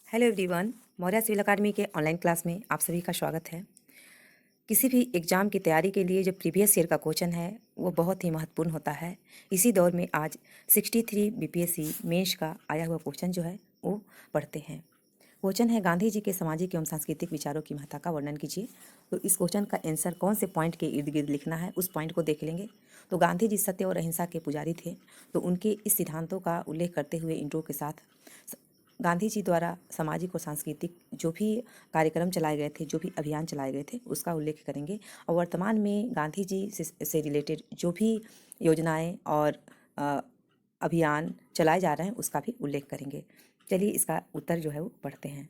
Hello everyone, Maurya civil अकादमी के online class में आप सभी का स्वागत है। किसी भी एग्ज़ाम की तैयारी के लिए जो प्रीवियस ईयर का क्वेश्चन है वो बहुत ही महत्वपूर्ण होता है। इसी दौर में आज 63 बीपीएससी मेंस का आया हुआ क्वेश्चन जो है वो पढ़ते हैं। क्वेश्चन है, गांधी जी के सामाजिक एवं सांस्कृतिक विचारों की महत्ता का वर्णन कीजिए। तो इस क्वेश्चन का आंसर कौन से पॉइंट के इर्द गिर्द लिखना है उस पॉइंट को देख लेंगे। तो गांधी जी सत्य और अहिंसा के पुजारी थे, तो उनके इस सिद्धांतों का उल्लेख करते हुए इंट्रो के साथ गांधी जी द्वारा सामाजिक और सांस्कृतिक जो भी कार्यक्रम चलाए गए थे, जो भी अभियान चलाए गए थे, उसका उल्लेख करेंगे। और वर्तमान में गांधी जी से रिलेटेड जो भी योजनाएं और अ, अभियान चलाए जा रहे हैं उसका भी उल्लेख करेंगे। चलिए इसका उत्तर जो है वो पढ़ते हैं।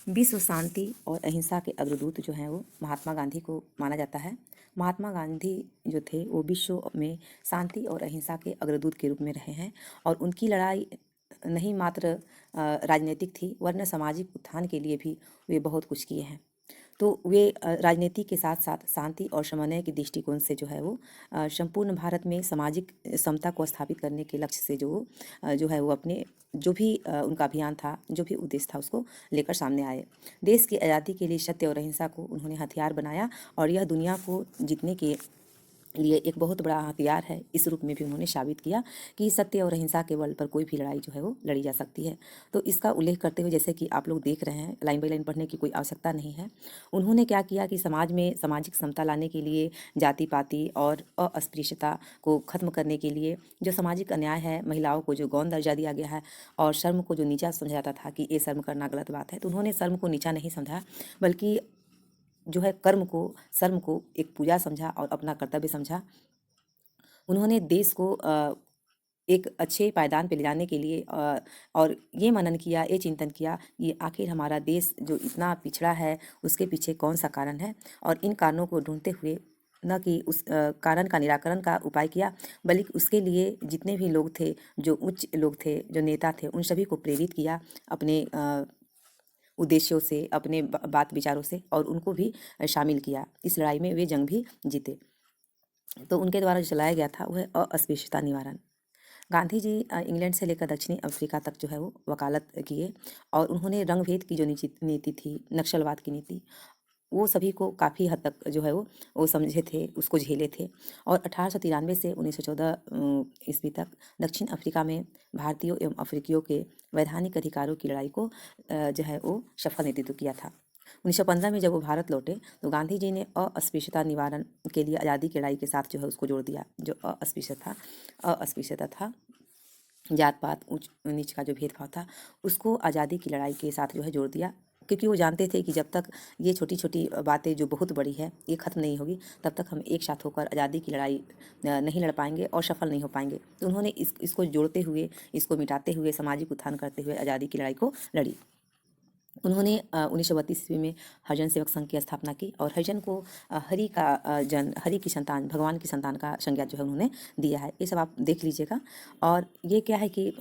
विश्व शांति और अहिंसा के अग्रदूत जो हैं वो महात्मा गांधी को माना जाता है। महात्मा गांधी जो थे वो विश्व में शांति और अहिंसा के अग्रदूत के रूप में रहे हैं, और उनकी लड़ाई नहीं मात्र राजनीतिक थी, वरना सामाजिक उत्थान के लिए भी वे बहुत कुछ किए हैं। तो वे राजनीति के साथ साथ शांति और समन्वय के दृष्टिकोण से जो है वो संपूर्ण भारत में सामाजिक समता को स्थापित करने के लक्ष्य से जो है वो अपने जो भी उनका अभियान था, जो भी उद्देश्य था, उसको लेकर सामने आए। देश की आज़ादी के लिए सत्य और अहिंसा को उन्होंने हथियार बनाया, और यह दुनिया को जीतने के लिए एक बहुत बड़ा हथियार है। इस रूप में भी उन्होंने साबित किया कि सत्य और अहिंसा के बल पर कोई भी लड़ाई जो है वो लड़ी जा सकती है। तो इसका उल्लेख करते हुए, जैसे कि आप लोग देख रहे हैं, लाइन बाई लाइन पढ़ने की कोई आवश्यकता नहीं है। उन्होंने क्या किया कि समाज में सामाजिक समता लाने के लिए, जाति पाति और अस्पृश्यता को खत्म करने के लिए, जो सामाजिक अन्याय है, महिलाओं को जो गौण दर्जा दिया गया है और शर्म को जो नीचा समझा जाता था कि ये शर्म करना गलत बात है, तो उन्होंने शर्म को नीचा नहीं समझा, बल्कि जो है शर्म को एक पूजा समझा और अपना कर्तव्य समझा। उन्होंने देश को एक अच्छे पायदान पे ले जाने के लिए और ये मनन किया, ये चिंतन किया कि आखिर हमारा देश जो इतना पिछड़ा है उसके पीछे कौन सा कारण है, और इन कारणों को ढूंढते हुए न कि उस कारण का निराकरण का उपाय किया, बल्कि उसके लिए जितने भी लोग थे, जो उच्च लोग थे, जो नेता थे, उन सभी को प्रेरित किया अपने उद्देश्यों से, अपने बात विचारों से, और उनको भी शामिल किया। इस लड़ाई में वे जंग भी जीते। तो उनके द्वारा जो चलाया गया था वह अस्पृश्यता निवारण। गांधी जी इंग्लैंड से लेकर दक्षिणी अफ्रीका तक जो है वो वकालत किए, और उन्होंने रंगभेद की जो नीति थी, नक्सलवाद की नीति, वो सभी को काफ़ी हद तक जो है वो समझे थे, उसको झेले थे। और 1893 से 1914 ईस्वी तक दक्षिण अफ्रीका में भारतीयों एवं अफ्रीकियों के वैधानिक अधिकारों की लड़ाई को जो है वो सफल नेतृत्व किया था। 1915 में जब वो भारत लौटे तो गांधी जी ने अस्पृश्यता निवारण के लिए आज़ादी की लड़ाई के साथ जो है उसको जोड़ दिया। जो अस्पृश्यता था, जात पात ऊंच नीच का जो भेदभाव था, उसको आज़ादी की लड़ाई के साथ जो है जोड़ दिया, क्योंकि वो जानते थे कि जब तक ये छोटी छोटी बातें जो बहुत बड़ी है ये ख़त्म नहीं होगी, तब तक हम एक साथ होकर आज़ादी की लड़ाई नहीं लड़ पाएंगे और सफल नहीं हो पाएंगे। तो उन्होंने इसको जोड़ते हुए, इसको मिटाते हुए, सामाजिक उत्थान करते हुए आज़ादी की लड़ाई को लड़ी। उन्होंने 1932 ईस्वी में हरिजन सेवक संघ की स्थापना की, और हरिजन को हरि की संतान, भगवान की संतान का संज्ञा जो है उन्होंने दिया है। ये सब आप देख लीजिएगा। और ये क्या है कि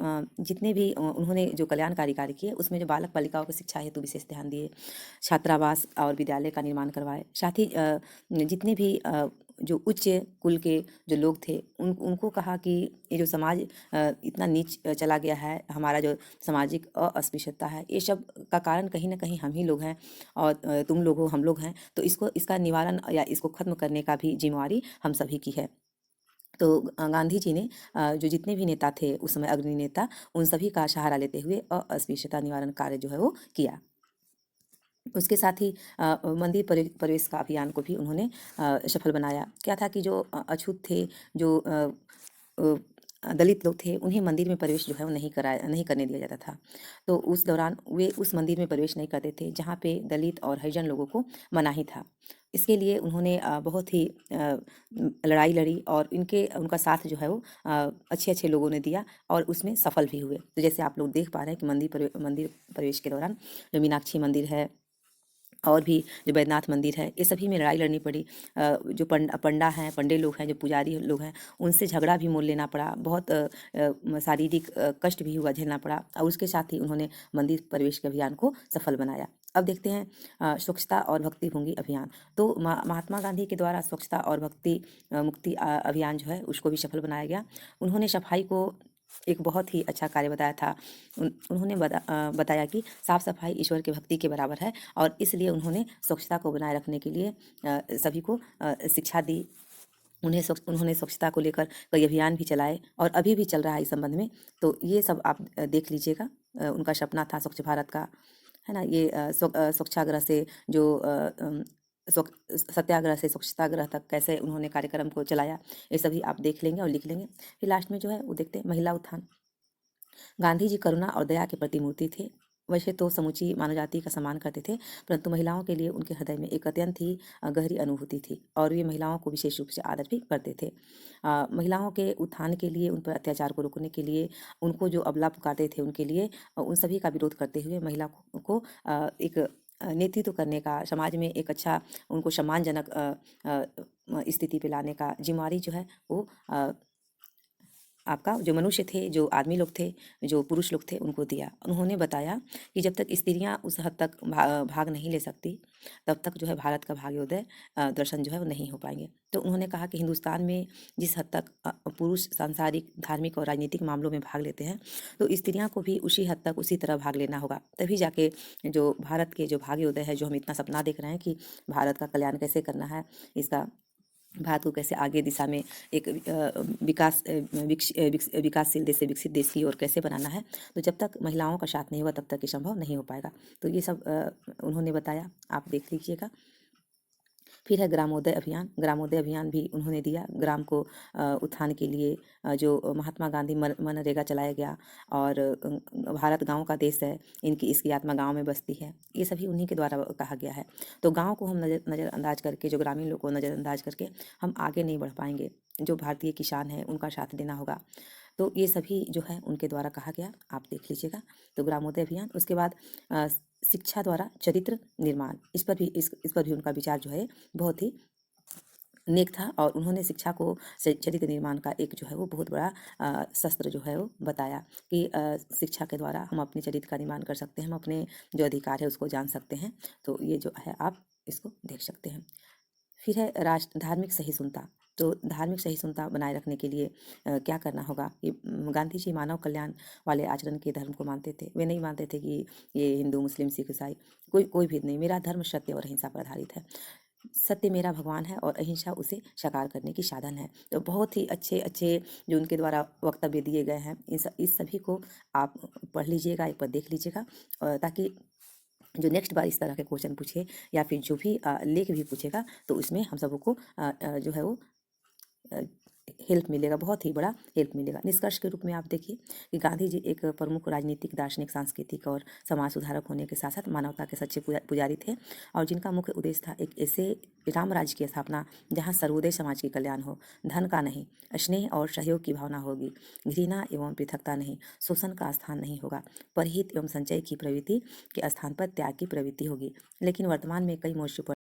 जितने भी उन्होंने जो कल्याणकारी कार्य किए, उसमें जो बालक बालिकाओं की शिक्षा हेतु विशेष ध्यान दिए, छात्रावास और विद्यालय का निर्माण करवाए। साथ ही जितने भी जो उच्च कुल के जो लोग थे, उनको कहा कि ये जो समाज इतना नीच चला गया है, हमारा जो सामाजिक अस्पृश्यता है, ये सब का कारण कहीं ना कहीं हम ही लोग हैं, और तुम लोग हो, हम लोग हैं। तो इसका निवारण या इसको खत्म करने का भी जिम्मेवारी हम सभी की है। तो गांधी जी ने जो जितने भी नेता थे उस समय, अग्रणी नेता, उन सभी का सहारा लेते हुए अस्पृश्यता निवारण कार्य जो है वो किया। उसके साथ ही मंदिर प्रवेश का अभियान को भी उन्होंने सफल बनाया। क्या था कि जो अछूत थे, जो दलित लोग थे, उन्हें मंदिर में प्रवेश जो है वो नहीं करने दिया जाता था। तो उस दौरान वे उस मंदिर में प्रवेश नहीं करते थे जहाँ पे दलित और हरिजन लोगों को मनाही था। इसके लिए उन्होंने बहुत ही लड़ाई लड़ी, और उनका साथ जो है वो अच्छे अच्छे लोगों ने दिया, और उसमें सफल भी हुए। तो जैसे आप लोग देख पा रहे हैं कि मंदिर प्रवेश के दौरान जो मीनाक्षी मंदिर है, और भी जो बैद्यनाथ मंदिर है, ये सभी में लड़ाई लड़नी पड़ी। जो पंडा हैं, पंडे लोग हैं, जो पुजारी लोग हैं, उनसे झगड़ा भी मोल लेना पड़ा, बहुत शारीरिक कष्ट भी हुआ, झेलना पड़ा, और उसके साथ ही उन्होंने मंदिर प्रवेश के अभियान को सफल बनाया। अब देखते हैं स्वच्छता और भक्ति भूंगी अभियान। तो महात्मा गांधी के द्वारा स्वच्छता और भक्ति मुक्ति अभियान जो है उसको भी सफल बनाया गया। उन्होंने सफाई को एक बहुत ही अच्छा कार्य बताया था। उन्होंने बताया कि साफ सफाई ईश्वर की भक्ति के बराबर है और इसलिए उन्होंने स्वच्छता को बनाए रखने के लिए सभी को शिक्षा दी। उन्होंने स्वच्छता को लेकर कई अभियान भी चलाए और अभी भी चल रहा है इस संबंध में। तो ये सब आप देख लीजिएगा। उनका सपना था स्वच्छ भारत का, है ना। ये स्वच्छाग्रह से जो सत्याग्रह से स्वच्छताग्रह तक कैसे उन्होंने कार्यक्रम को चलाया, ये सभी आप देख लेंगे और लिख लेंगे। फिर लास्ट में जो है वो देखते हैं महिला उत्थान। गांधी जी करुणा और दया के प्रतिमूर्ति थे। वैसे तो समूची मानव जाति का सम्मान करते थे, परंतु महिलाओं के लिए उनके हृदय में एक अत्यंत ही गहरी अनुभूति थी और वे महिलाओं को विशेष रूप से आदर भी करते थे। महिलाओं के उत्थान के लिए, उन पर अत्याचार को रोकने के लिए, उनको जो अबला पुकारते थे उनके लिए, उन सभी का विरोध करते हुए महिला को एक नेतृत्व करने का, समाज में एक अच्छा उनको सम्मानजनक स्थिति पे लाने का जिम्मेवारी जो है वो आपका जो मनुष्य थे, जो आदमी लोग थे, जो पुरुष लोग थे, उनको दिया। उन्होंने बताया कि जब तक स्त्रियां उस हद तक भाग नहीं ले सकती, तब तक जो है भारत का भाग्योदय दर्शन जो है वो नहीं हो पाएंगे। तो उन्होंने कहा कि हिंदुस्तान में जिस हद तक पुरुष सांसारिक, धार्मिक और राजनीतिक मामलों में भाग लेते हैं, तो स्त्रियां को भी उसी हद तक, उसी तरह भाग लेना होगा। तभी जाके जो भारत के जो भाग्योदय है, जो हम इतना सपना देख रहे हैं कि भारत का कल्याण कैसे करना है, इसका भारत को कैसे आगे दिशा में एक विकासशील देश से विकसित देश की ओर कैसे बनाना है, तो जब तक महिलाओं का साथ नहीं होगा तब तक ये संभव नहीं हो पाएगा। तो ये सब उन्होंने बताया, आप देख लीजिएगा। फिर है ग्रामोदय अभियान। ग्रामोदय अभियान भी उन्होंने दिया। ग्राम को उत्थान के लिए जो महात्मा गांधी मनरेगा चलाया गया और भारत गाँव का देश है, इसकी आत्मा गाँव में बसती है, ये सभी उन्हीं के द्वारा कहा गया है। तो गाँव को हम नज़रअंदाज करके, जो ग्रामीण लोग को नज़रअंदाज करके हम आगे नहीं बढ़ पाएंगे। जो भारतीय किसान है उनका साथ देना होगा। तो ये सभी जो है उनके द्वारा कहा गया, आप देख लीजिएगा। तो ग्रामोदय अभियान, उसके बाद शिक्षा द्वारा चरित्र निर्माण, इस पर भी उनका विचार जो है बहुत ही नेक था और उन्होंने शिक्षा को चरित्र निर्माण का एक जो है वो बहुत बड़ा शस्त्र जो है वो बताया कि शिक्षा के द्वारा हम अपने चरित्र का निर्माण कर सकते हैं, हम अपने जो अधिकार है उसको जान सकते हैं। तो ये जो है आप इसको देख सकते हैं। फिर है धार्मिक सहिष्णुता। तो धार्मिक सहिष्णुता बनाए रखने के लिए क्या करना होगा। ये गांधी जी मानव कल्याण वाले आचरण के धर्म को मानते थे। वे नहीं मानते थे कि ये हिंदू, मुस्लिम, सिख, ईसाई कोई भेद नहीं। मेरा धर्म सत्य और अहिंसा पर आधारित है। सत्य मेरा भगवान है और अहिंसा उसे साकार करने की साधन है। तो बहुत ही अच्छे अच्छे जो उनके द्वारा वक्तव्य दिए गए हैं, इस सभी को आप पढ़ लीजिएगा, एक बार देख लीजिएगा, ताकि जो नेक्स्ट बार इस तरह के क्वेश्चन पूछे या फिर जो भी लेख भी पूछेगा, तो उसमें हम सबको जो है वो हेल्प मिलेगा, बहुत ही बड़ा हेल्प मिलेगा। निष्कर्ष के रूप में आप देखिए कि गांधी जी एक प्रमुख राजनीतिक, दार्शनिक, सांस्कृतिक और समाज सुधारक होने के साथ साथ मानवता के सच्चे पुजारी थे और जिनका मुख्य उद्देश्य था एक ऐसे राम राज्य की स्थापना जहां सर्वोदय समाज की कल्याण हो। धन का नहीं, स्नेह और सहयोग की भावना होगी। घृणा एवं पृथकता नहीं, शोषण का स्थान नहीं होगा। परहित एवं संचय की प्रवृत्ति के स्थान पर त्याग की प्रवृत्ति होगी। लेकिन वर्तमान में कई मोर्चों पर